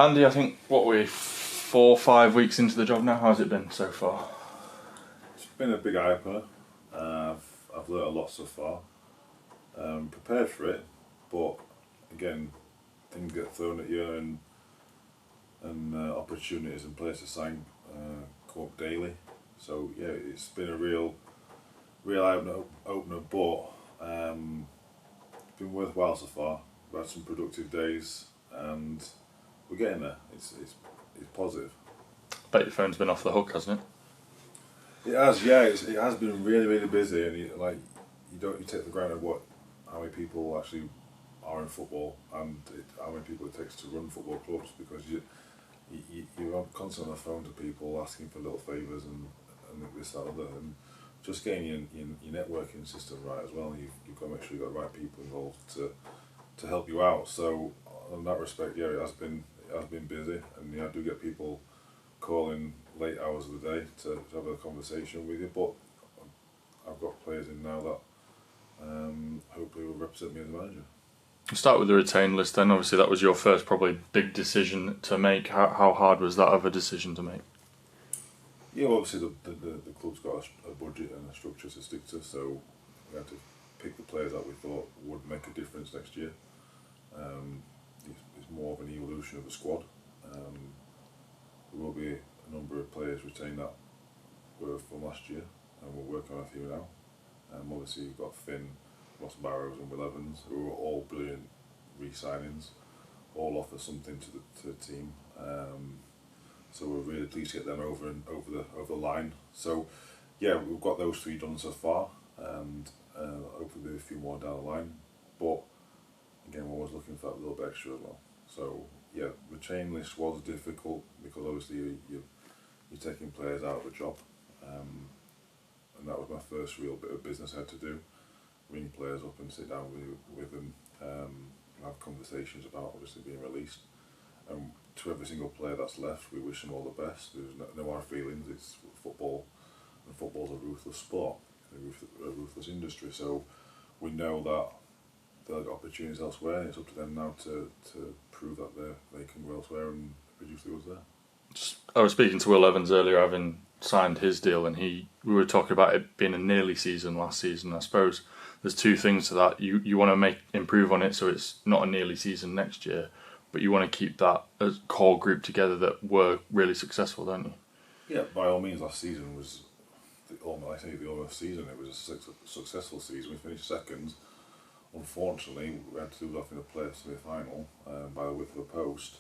Andy, I think, what we're 4 or 5 weeks into the job now. How's it been so far? It's been a big eye-opener. I've learnt a lot so far. Prepared for it, but again, things get thrown at you and opportunities and places to sign come up daily. So yeah, it's been a real eye-opener, but it's been worthwhile so far. We've had some productive days, and we're getting there. It's positive. Bet your phone's been off the hook, hasn't it? It has, yeah. It has been really busy, and you take for granted how many people actually are in football, and how many people it takes to run football clubs, because you're constantly on the phone to people asking for little favours and this, that, and other, and just getting your networking system right as well. You've got to make sure you've got the right people involved to help you out. So in that respect, yeah, it has been busy, and I do get people calling late hours of the day to have a conversation with you. But I've got players in now that hopefully will represent me as a manager. We'll start with the retained list then. Obviously that was your first probably big decision to make. How hard was that of a decision to make? Yeah, well, obviously the club's got a budget and a structure to stick to, so we had to pick the players that we thought would make a difference next year. It's more of an evolution of the squad. There will be a number of players retained that were from last year, and we're working on a few now. Obviously you've got Finn, Ross Barrows and Will Evans, who are all brilliant re-signings, all offer something to the team. So we're really pleased to get them over the line. So yeah, we've got those 3 done so far, and hopefully there'll be a few more down the line. But again, we're always looking for that little bit extra as well. So yeah, the chain list was difficult because obviously you're taking players out of a job, and that was my first real bit of business I had to do. Ring players up and sit down with them, and have conversations about obviously being released. And to every single player that's left, we wish them all the best. There's no hard feelings. It's football, and football's a ruthless sport, a ruthless industry. So we know that they'll get opportunities elsewhere, and it's up to them now to prove that they can go elsewhere and produce the goods there. I was speaking to Will Evans earlier, having signed his deal, and we were talking about it being a nearly season last season. I suppose there's 2 things to that. You want to improve on it so it's not a nearly season next year, but you want to keep that as core group together that were really successful, don't you? Yeah, by all means, last season was the almost season. It was a successful season. We finished second. Unfortunately, we had to lose off in a playoff semi-final by the width of a post.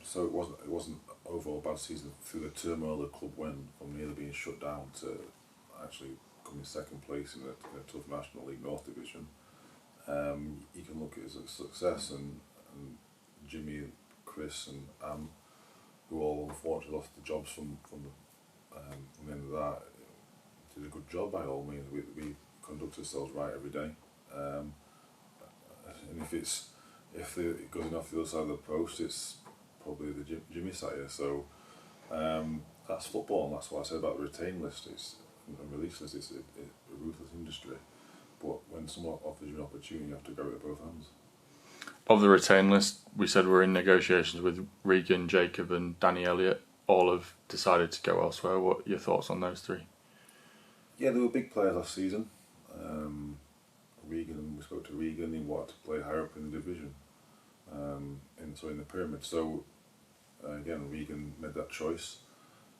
So it wasn't overall a bad season. Through the turmoil the club went from nearly being shut down to actually coming second place in a tough National League North Division. You can look at it as a success, and Jimmy, Chris and Anne, who all unfortunately lost the jobs from the end of that, did a good job by all means. We conduct ourselves right every day, and if it goes enough the other side of the post, it's probably the Jimmy side here. So that's football, and that's what I said about the retain list. It's and release list. It's a ruthless industry, but when someone offers you an opportunity, you have to go with both hands. Of the retain list, we said we're in negotiations with Regan, Jacob and Danny Elliott. All have decided to go elsewhere. What are your thoughts on those 3? Yeah, they were big players last season. Regan, we spoke to Regan, he wanted to play higher up in the division, in the pyramid. So again, Regan made that choice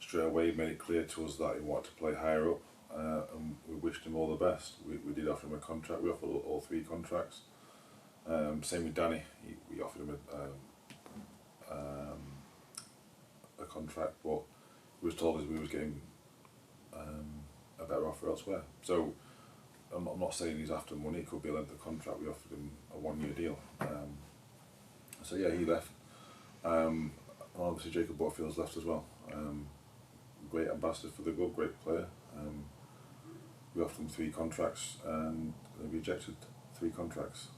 straight away. He made it clear to us that he wanted to play higher up, and we wished him all the best. We did offer him a contract. We offered all 3 contracts. Same with Danny. We offered him a contract, but we was told we was getting a better offer elsewhere. So I'm not saying he's after money. It could be a length of contract. We offered him a 1-year deal. So yeah, he left. And obviously Jacob Butler's left as well. Great ambassador for the club, great player. We offered him 3 contracts, and they rejected 3 contracts.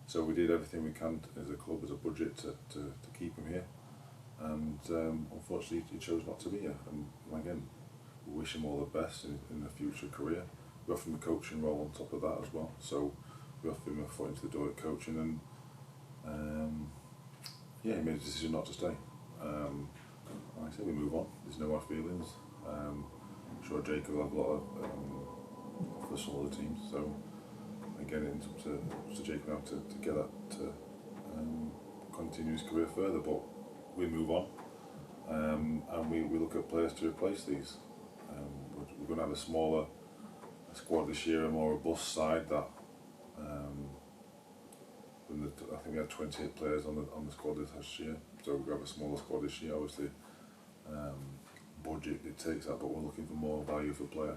So we did everything we can as a club, as a budget, to keep him here. And unfortunately he chose not to be here. And again, we wish him all the best in a future career. We offered him a coaching role on top of that as well. So we offered him a foot into the door at coaching, and Yeah, he made a decision not to stay. Like I said, we move on. There's no hard feelings. I'm sure Jacob will have a lot of for some other teams. So again, it's up to Jacob now to get that to continue his career further. But we move on, and we look at players to replace these. We're going to have a smaller squad this year, a more robust side that. I think we had 28 players on the squad this last year, so we have a smaller squad this year. Obviously, budget dictates that, but we're looking for more value for player.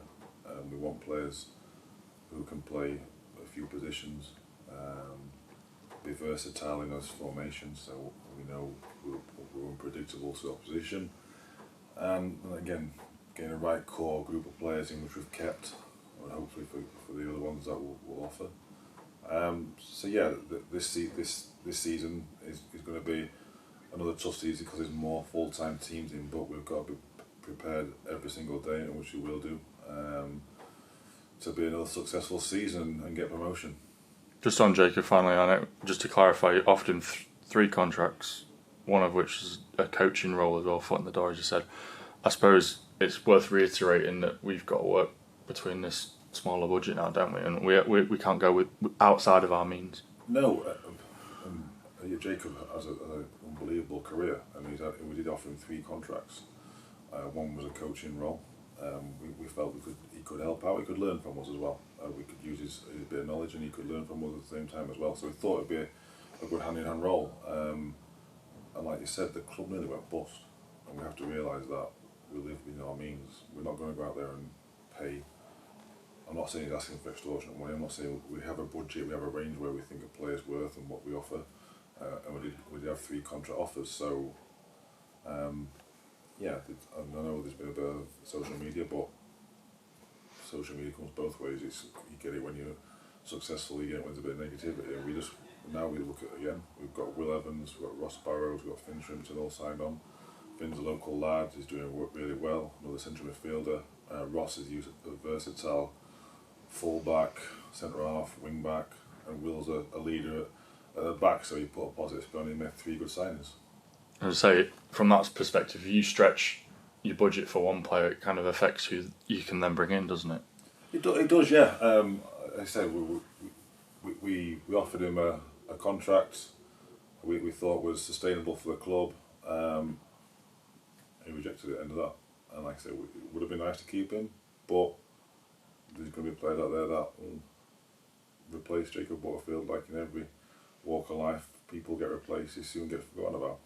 We want players who can play a few positions, be versatile in those formations, so we know we're unpredictable to opposition, and again, getting a right core group of players in which we've kept, and hopefully for the other ones that we'll offer. So yeah, this season is going to be another tough season because there's more full-time teams in, but we've got to be prepared every single day, and which we will do, to be another successful season and get promotion. Just on Jacob, finally, I know, just to clarify, often 3 contracts, one of which is a coaching role as well, foot in the door, as you said. I suppose it's worth reiterating that we've got to work between this smaller budget now, don't we? And we can't go with outside of our means. No, Jacob has an unbelievable career, and we did offer him 3 contracts. One was a coaching role. We felt he could help out. He could learn from us as well. We could use his bit of knowledge, and he could learn from us at the same time as well. So we thought it'd be a good hand-in-hand role. And like you said, the club nearly went bust, and we have to realise that we live within our means. We're not going to go out there and pay. I'm not saying he's asking for extortionate money. I'm not saying we have a budget. We have a range where we think a player's worth and what we offer. And we did have 3 contract offers. So yeah, I know there's been a bit of social media, but social media comes both ways. You get it when you're successful, you get it when there's a bit of negativity. And now we look at again. We've got Will Evans, we've got Ross Barrows, we've got Finn Shrimpton all signed on. Finn's a local lad. He's doing work really well. Another central midfielder. Ross is used a versatile full-back, centre-half, wing-back, and Will's a leader at the back, so he put a positive spin on him, made 3 good signings. I would say, from that perspective, if you stretch your budget for one player, it kind of affects who you can then bring in, doesn't it? It does, yeah. Like I said, we offered him a contract we thought was sustainable for the club. He rejected it at the end of that. And like I said, it would have been nice to keep him, but there's going to be players out there that will replace Jacob Butterfield. Like in every walk of life, people get replaced, he soon gets forgotten about.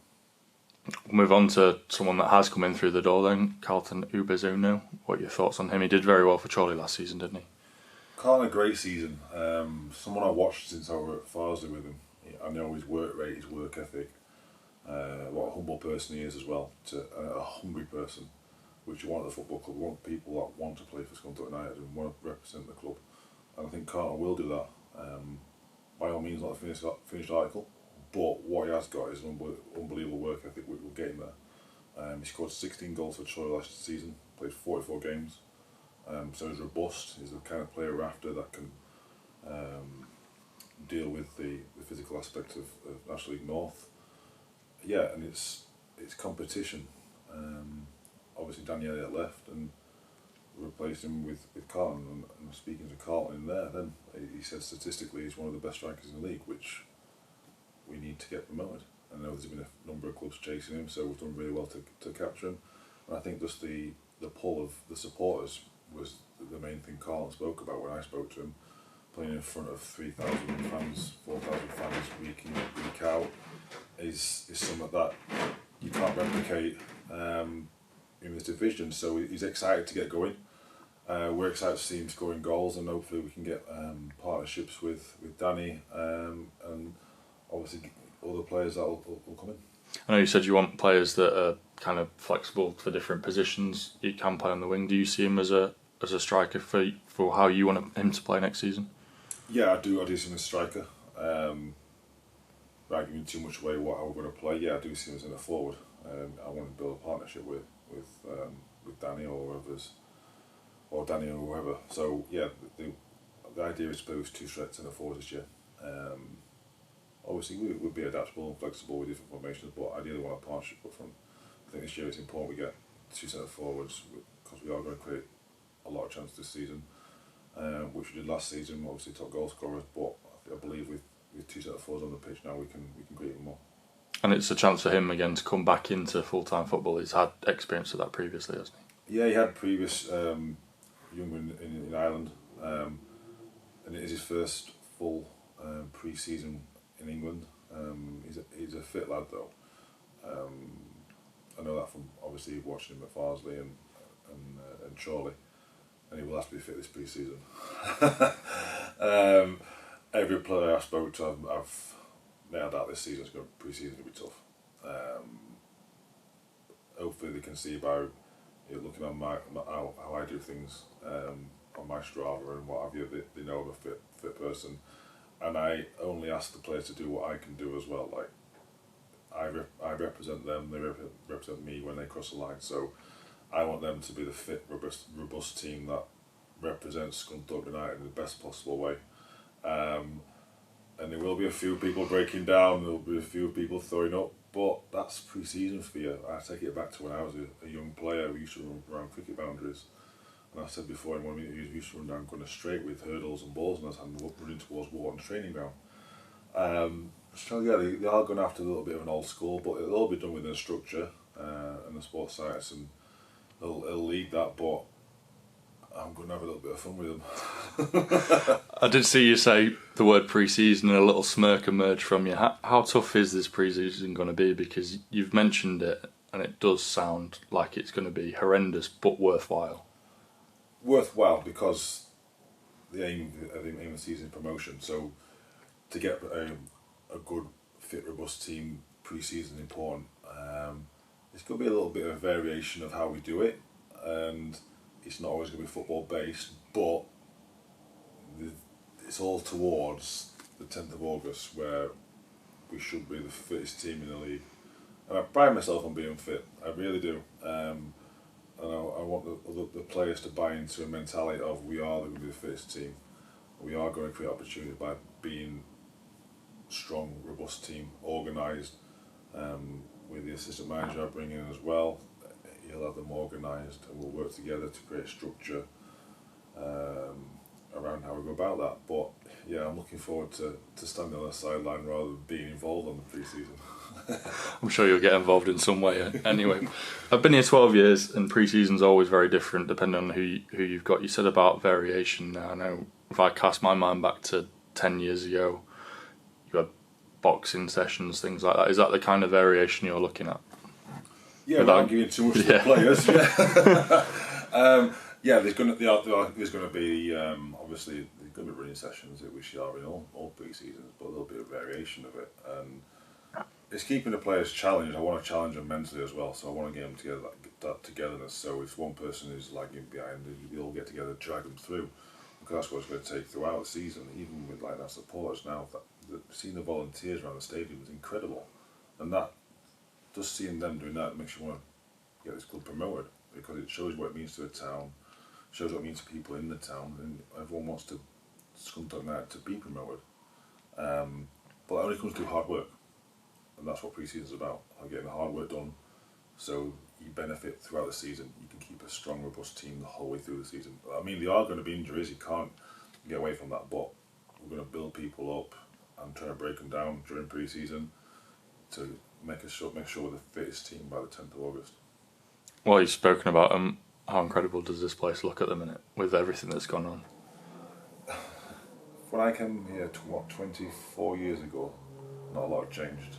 We'll move on to someone that has come in through the door then, Carlton Ubezuno. What are your thoughts on him? He did very well for Chorley last season, didn't he? Carlton, a great season. Someone I watched since I was at Farsley with him. I know his work rate, his work ethic, what a humble person he is as well, a hungry person, which you want at the football club. You want people that want to play for Scunthorpe United and want to represent the club. And I think Carlton will do that. By all means, not a finished article, but what he has got is an unbelievable work ethic which will get him there. He scored 16 goals for Troy last season, played 44 games, so he's robust. He's the kind of player we're after that can deal with the physical aspect of National League North. Yeah, and it's competition. Obviously Danny Elliott left and replaced him with Carlton, and speaking to Carlton in there, then he said statistically he's one of the best strikers in the league, which we need to get promoted. I know there's been a number of clubs chasing him, so we've done really well to capture him. And I think just the pull of the supporters was the main thing Carlton spoke about when I spoke to him. Playing in front of 3,000 fans, 4,000 fans week in, week out is something that you can't replicate in this division. So he's excited to get going. We're excited to see him scoring goals, and hopefully we can get partnerships with Danny and obviously other players that will come in. I know you said you want players that are kind of flexible for different positions. He can play on the wing. Do you see him as a striker for how you want him to play next season? Yeah, I do see him as a striker. Without giving too much away how we're going to play, yeah, I do see him as in a forward. I want to build a partnership with Danny or Danny or whoever. So yeah, the idea is to play with 2 threats in a forward this year. Obviously, we'd be adaptable and flexible with different formations, but ideally want a partnership up front. I think this year it's important we get two centre forwards because we are going to create a lot of chances this season, which we did last season. Obviously, top goal scorers, but I believe with two centre forwards on the pitch now, we can create even more. And it's a chance for him again to come back into full-time football. He's had experience of that previously, hasn't he? Yeah, he had previous younger in Ireland, and it is his first full pre-season in England. He's a fit lad though. I know that from obviously watching him at Farsley and Chorley, and he will have to be fit this pre-season. Every player I spoke to, I've nailed out this season. It's going pre-season to be tough. Hopefully they can see by looking at how I do things on my Strava and what have you. They know I'm a fit person, and I only ask the players to do what I can do as well. Like I represent them, they represent me when they cross the line. So I want them to be the fit, robust team that represents Scunthorpe United in the best possible way. And there will be a few people breaking down, there will be a few people throwing up, but that's pre-season for you. I take it back to when I was a young player. We used to run around cricket boundaries, and I said before in one of the interviews, we used to run down going straight with hurdles and balls in our hand, running towards Wharton's training ground. So yeah, they are going after a little bit of an old school, but it'll all be done within a structure and the sports science, and it'll lead that, but I'm going to have a little bit of fun with them. I did see you say the word pre-season and a little smirk emerged from you. How tough is this pre-season going to be? Because you've mentioned it and it does sound like it's going to be horrendous but worthwhile. Worthwhile because the aim of the season is promotion. So to get a good, fit, robust team pre-season is important. It's going to be a little bit of variation of how we do it, and it's not always going to be football based, but it's all towards the 10th of August where we should be the fittest team in the league. And I pride myself on being fit, I really do. And I want the players to buy into a mentality of we are going to be the fittest team. We are going to create opportunity by being strong, robust team, organised. With the assistant manager I bring in as well, he'll have them organised and we'll work together to create structure around how we go about that. But yeah, I'm looking forward to standing on the sideline rather than being involved on the pre-season. I'm sure you'll get involved in some way anyway. I've been here 12 years and pre-season's always very different depending on who you've got. You said about variation. Now I know if I cast my mind back to 10 years ago, you had boxing sessions, things like that. Is that the kind of variation you're looking at? Yeah, without giving too much to the players. Yeah, there's going to be obviously there's going to be running sessions, which are in all pre-seasons, but a little bit of variation of it, and it's keeping the players challenged. I want to challenge them mentally as well, so I want to get them together, that togetherness. So if one person is lagging behind, we all get together, drag them through, because that's what it's going to take throughout the season. Even with like our supporters now, seeing the volunteers around the stadium is incredible, and that just seeing them doing that makes you want to get this club promoted, because it shows what it means to a town, shows what it means to people in the town, and everyone wants to Scunthorpe United to be promoted. But it only comes through hard work, and that's what pre-season is about, getting the hard work done, so you benefit throughout the season. You can keep a strong, robust team the whole way through the season. I mean, there are going to be injuries, you can't get away from that, but we're going to build people up and try to break them down during pre-season to make sure we're the fittest team by the 10th of August. Well, you've spoken about how incredible does this place look at the minute with everything that's gone on? When I came here, 24 years ago, not a lot had changed.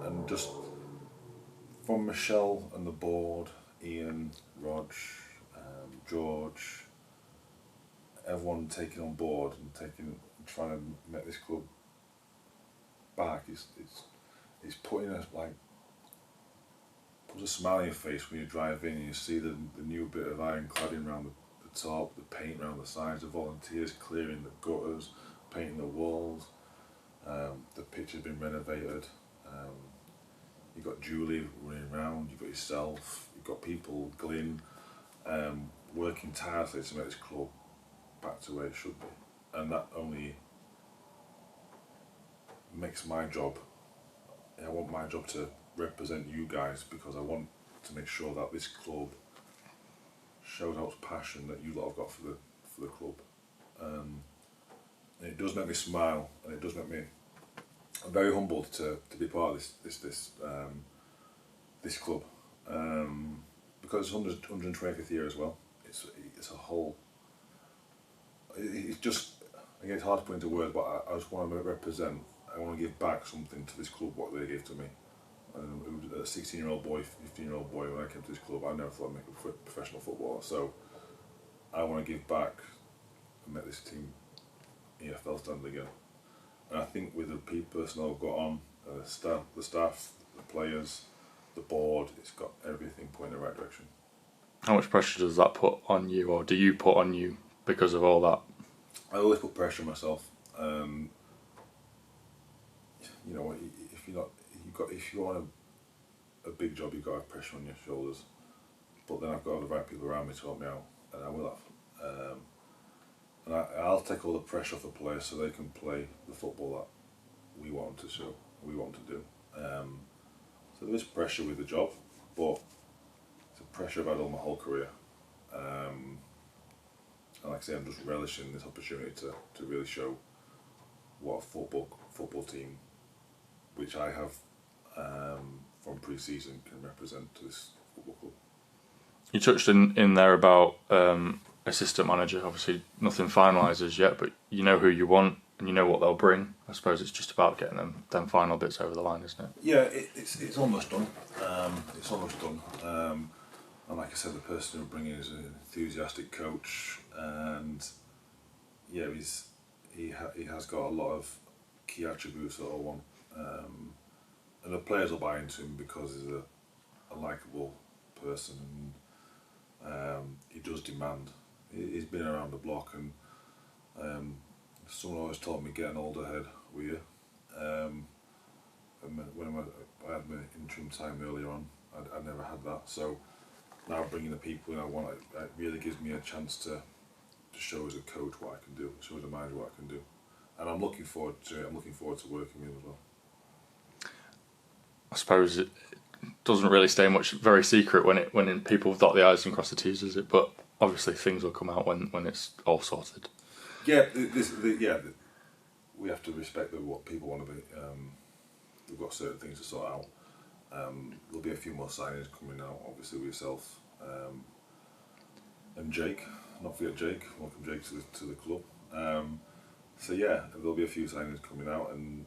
And just from Michelle and the board, Ian, Rog, George, everyone taking on board and trying to make this club back, it's putting us like, puts a smile on your face when you drive in and you see the new bit of iron cladding around the top, the paint around the sides, the volunteers clearing the gutters, painting the walls, the pitch has been renovated, you've got Julie running around, you've got yourself, you've got people, Glyn, working tirelessly to make this club back to where it should be, and that only makes my job. I want my job to represent you guys because I want to make sure that this club shows how much passion that you lot have got for the club. And it does make me smile, and it does make me. I'm very humbled to be part of this club because it's 125th year as well. It's a whole. It's just again, it's hard to put into words, but I just want to represent. I want to give back something to this club what they gave to me. It was a 16-year-old boy, 15-year-old boy when I came to this club. I never thought I'd make a professional footballer, so I want to give back and make this team EFL stand again. And I think with the personnel I've got on, the staff, the players, the board, it's got everything pointing in the right direction. How much pressure does that put on you, or do you put on you because of all that? I always put pressure on myself. You know, if you want a big job, you've got to have pressure on your shoulders. But then I've got the right people around me to help me out, and I will have. And I'll take all the pressure off the players so they can play the football that we want them to show, we want them to do. So there is pressure with the job, but it's a pressure I've had all my whole career. And like I say, I'm just relishing this opportunity to really show what a football team, which I have from pre-season, can represent to this football club. You touched in there about assistant manager. Obviously, nothing finalises yet, but you know who you want and you know what they'll bring. I suppose it's just about getting them final bits over the line, isn't it? Yeah, it's almost done. It's almost done. And like I said, the person who'll bring in is an enthusiastic coach, and yeah, he has got a lot of key attributes that I want. And the players will buy into him because he's a likeable person, and he does demand. He's been around the block, and someone always told me, get an older head with you. And when I had my interim time earlier on, I never had that. So now bringing the people in I want, it really gives me a chance to show as a coach what I can do, show as a manager what I can do. And I'm looking forward to it. I'm looking forward to working with him as well. I suppose it doesn't really stay much very secret when people dot the I's and cross the T's, does it? But obviously things will come out when it's all sorted. Yeah, we have to respect what people want to be. We've got certain things to sort out. There'll be a few more signings coming out, obviously with yourself and Jake. Not forget Jake. Welcome Jake to the club. So yeah, there'll be a few signings coming out, and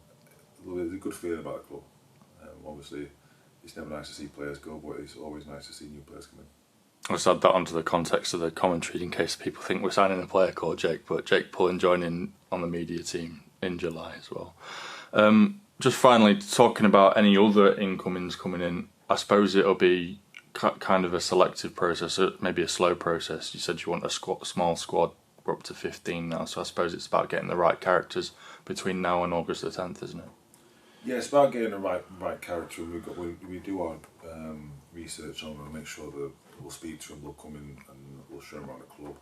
there's a good feeling about the club. Obviously, it's never nice to see players go, but it's always nice to see new players come in. I'll just add that onto the context of the commentary in case people think we're signing a player called Jake, but Jake Pullen joining on the media team in July as well. Just finally, talking about any other incomings coming in, I suppose it'll be kind of a selective process, maybe a slow process. You said you want a small squad. We're up to 15 now, so I suppose it's about getting the right characters between now and August the 10th, isn't it? Yeah, it's about getting the right character. We do our research on them and make sure that we'll speak to them, they'll come in and we'll show them around the club,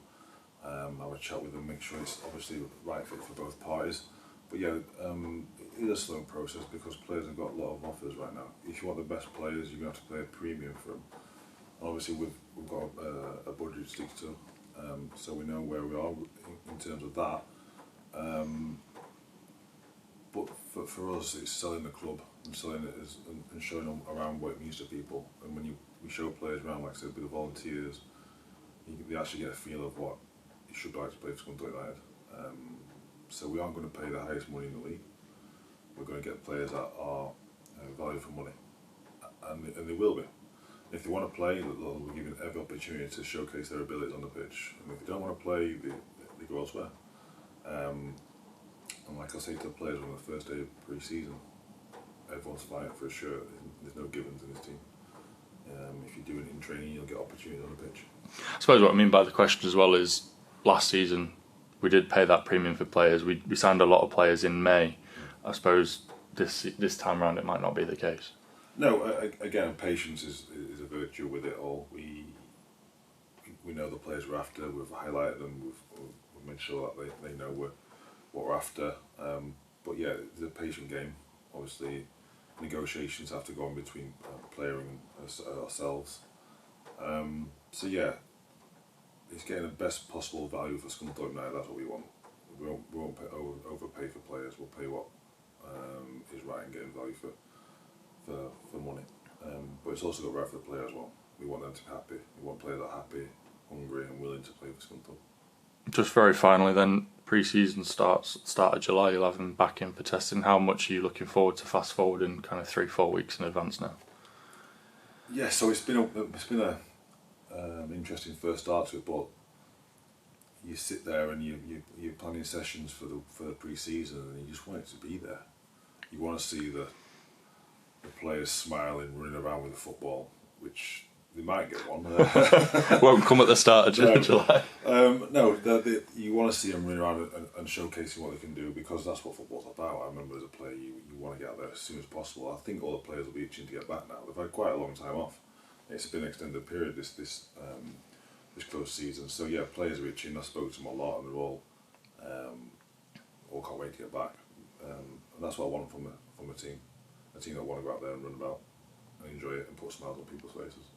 have a chat with them, make sure it's obviously the right fit for both parties. But yeah, it is a slow process because players have got a lot of offers right now. If you want the best players, you're going to have to pay a premium for them. Obviously, we've got a budget to stick to, so we know where we are in terms of that. But for us, it's selling the club and selling it and showing them around what it means to people. And when we show players around, like I said, with the volunteers, they actually get a feel of what it should be like to play for Scunthorpe United. So we aren't going to pay the highest money in the league. We're going to get players that are value for money, and they will be. If they want to play, they'll be given every opportunity to showcase their abilities on the pitch. And if they don't want to play, they go elsewhere. And like I say to the players on the first day of pre-season, everyone's fighting for a shirt. There's no givens in this team. If you do it in training, you'll get opportunities on the pitch. I suppose what I mean by the question as well is last season we did pay that premium for players. We signed a lot of players in May. I suppose this time around it might not be the case. No, again, patience is a virtue with it all. We know the players we're after. We've highlighted them. We've made sure that they know what we're after. but yeah, it's a patient game. Obviously, negotiations have to go on between player and ourselves. So yeah, it's getting the best possible value for Scunthorpe now. That's what we want. We won't overpay for players. We'll pay what is right and getting value for money. But it's also got right for the player as well. We want them to be happy. We want players that are happy, hungry, and willing to play for Scunthorpe. Just very finally, then, pre-season starts start of July. You'll have them back in for testing. How much are you looking forward to fast forwarding kind of 3-4 weeks in advance now? Yeah, so it's been a interesting first start to it, but you sit there and you're planning sessions for the pre-season, and you just want it to be there. You want to see the players smiling, running around with the football, which they might get one. Won't come at the start of July. You want to see them running around and showcasing what they can do, because that's what football's about. I remember as a player, you want to get out there as soon as possible. I think all the players will be itching to get back now. They've had quite a long time off. It's been an extended period this close season. So yeah, players are itching. I spoke to them a lot, and they're all can't wait to get back. And that's what I want from a team that want to go out there and run about and enjoy it and put smiles on people's faces.